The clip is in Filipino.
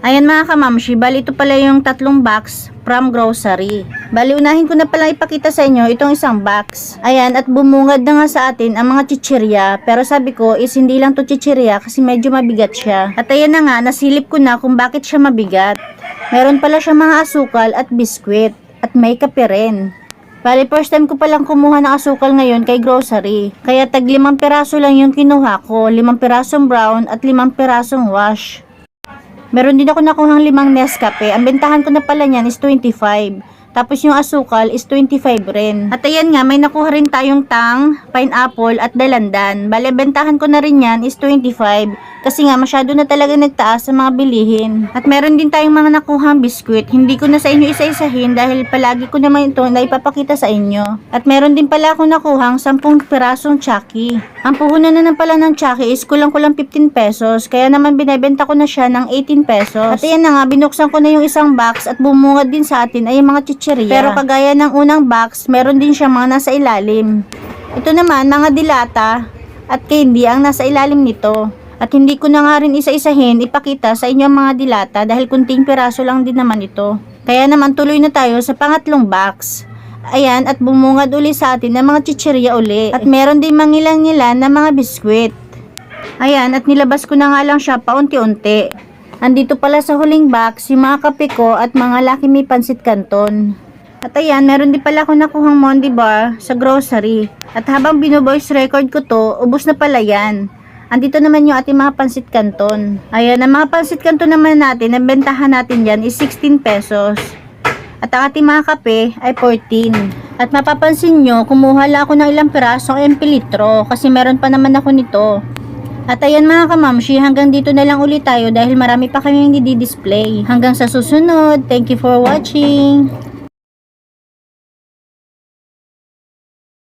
Ayan mga kamamshi, bali ito pala yung tatlong box from grocery. Bali unahin ko na pala ipakita sa inyo itong isang box. Ayan, at bumungad na nga sa atin ang mga chichirya. Pero sabi ko is hindi lang to chichirya kasi medyo mabigat siya. At ayan na nga, nasilip ko na kung bakit siya mabigat. Meron pala siya mga asukal at biskwit. At may kape rin. Bali first time ko palang kumuha ng asukal ngayon kay grocery. Kaya tag 5 piraso lang yung kinuha ko. 5 pirasong brown at 5 pirasong wash. Meron din ako nakuhang 5 Nescafe. Ang bentahan ko na pala niyan is 25. Tapos yung asukal is 25 rin. At ayan nga, may nakuha rin tayong tang, pineapple at dalandan. Bale, bentahan ko na rin yan is 25. Kasi nga, masyado na talaga nagtaas sa mga bilihin. At meron din tayong mga nakuhang biskwit. Hindi ko na sa inyo isa-isahin dahil palagi ko naman ito na ipapakita sa inyo. At meron din pala ako nakuhang 10 pirasong Chucky. Ang puhunan na pala ng Chucky is kulang-kulang 15 pesos. Kaya naman binebenta ko na siya ng 18 pesos. At ayan na nga, binuksan ko na yung isang box at bumungad din sa atin ay yung mga chichirya. Pero kagaya ng unang box, meron din siya mga nasa ilalim. Ito naman, mga dilata at candy ang nasa ilalim nito. At hindi ko na nga rin isa-isahin ipakita sa inyo ang mga dilata dahil kunting piraso lang din naman ito. Kaya naman tuloy na tayo sa pangatlong box. Ayan, at bumungad uli sa atin ng mga chichirya uli. At meron din mangilan-ngilan na mga biskwit. Ayan, at nilabas ko na nga lang siya paunti-unti. Andito pala sa huling box yung mga kape ko at mga Lucky Me Pansit Canton. At ayan, meron din pala ako nakuhang Mondi Bar sa grocery. At habang bino-voice record ko to, ubos na pala yan. Andito naman yung ating mga pansit canton. Ayan, ang mga pansit canton naman natin, ang bentahan natin dyan is 16 pesos. At ang ating mga kape ay 14. At mapapansin nyo, kumuha lang ako ng ilang pirasong MP-litro kasi meron pa naman ako nito. At ayan mga kamamshi, hanggang dito na lang ulit tayo dahil marami pa kaming di-display. Hanggang sa susunod, thank you for watching.